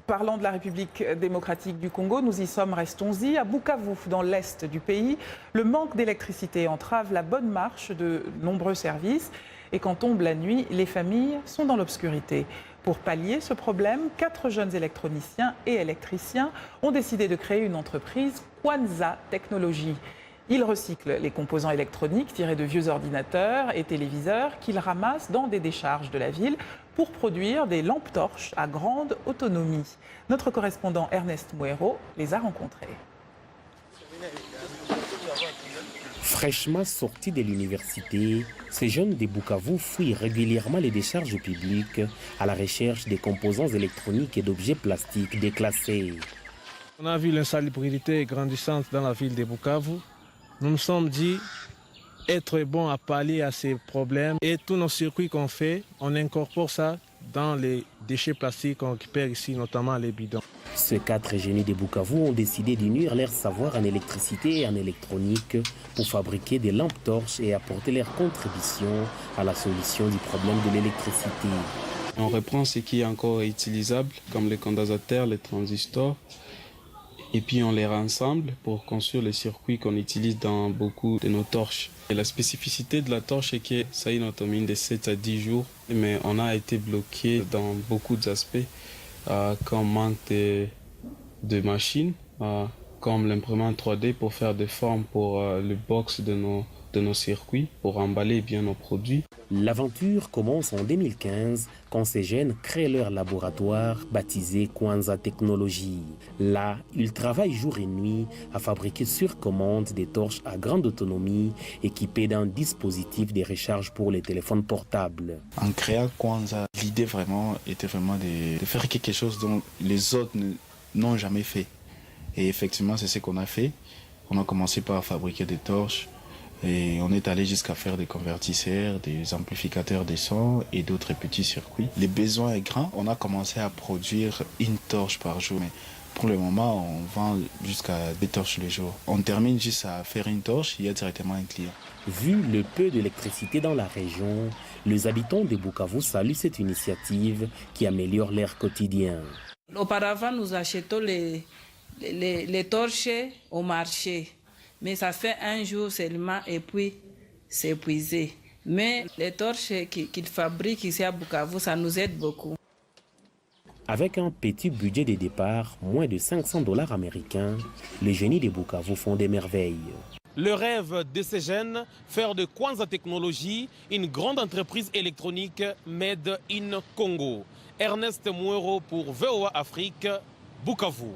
Parlant de la République démocratique du Congo, nous y sommes, restons-y. À Bukavu, dans l'est du pays, le manque d'électricité entrave la bonne marche de nombreux services. Et quand tombe la nuit, les familles sont dans l'obscurité. Pour pallier ce problème, 4 jeunes électroniciens et électriciens ont décidé de créer une entreprise, Kwanza Technologies. Ils recyclent les composants électroniques tirés de vieux ordinateurs et téléviseurs qu'ils ramassent dans des décharges de la ville pour produire des lampes torches à grande autonomie. Notre correspondant Ernest Muero les a rencontrés. Fraîchement sortis de l'université, ces jeunes de Bukavu fouillent régulièrement les décharges publiques à la recherche des composants électroniques et d'objets plastiques déclassés. On a vu l'insalubrité grandissante dans la ville de Bukavu. Nous nous sommes dit être bon à pallier à ces problèmes et tous nos circuits qu'on fait, on incorpore ça dans les déchets plastiques qu'on récupère ici, notamment les bidons. Ces 4 génies de Bukavu ont décidé d'unir leur savoir en électricité et en électronique pour fabriquer des lampes torches et apporter leur contribution à la solution du problème de l'électricité. On reprend ce qui est encore utilisable, comme les condensateurs, les transistors, et puis on les rassemble pour construire les circuits qu'on utilise dans beaucoup de nos torches. Et la spécificité de la torche est que ça a une autonomie de 7 à 10 jours, mais on a été bloqué dans beaucoup d'aspects, comme manque de machines, comme l'imprimante 3D pour faire des formes pour le box de nos circuits, pour emballer bien nos produits. L'aventure commence en 2015 quand ces jeunes créent leur laboratoire baptisé Kwanza Technologies. Là, ils travaillent jour et nuit à fabriquer sur commande des torches à grande autonomie équipées d'un dispositif de recharge pour les téléphones portables. En créant Kwanza, l'idée était vraiment de faire quelque chose dont les autres n'ont jamais fait. Et effectivement, c'est ce qu'on a fait. On a commencé par fabriquer des torches. Et on est allé jusqu'à faire des convertisseurs, des amplificateurs de son et d'autres petits circuits. Le besoin est grand. On a commencé à produire une torche par jour. Mais pour le moment, on vend jusqu'à 2 torches le jour. On termine juste à faire une torche, il y a directement un client. Vu le peu d'électricité dans la région, les habitants de Bukavu saluent cette initiative qui améliore leur quotidien. Auparavant, nous achetons les torches au marché. Mais ça fait un jour seulement et puis c'est épuisé. Mais les torches qu'ils fabriquent ici à Bukavu, ça nous aide beaucoup. Avec un petit budget de départ, moins de 500 $ américains, les génies de Bukavu font des merveilles. Le rêve de ces jeunes, faire de Kwanza Technologies une grande entreprise électronique made in Congo. Ernest Muero pour VOA Afrique, Bukavu.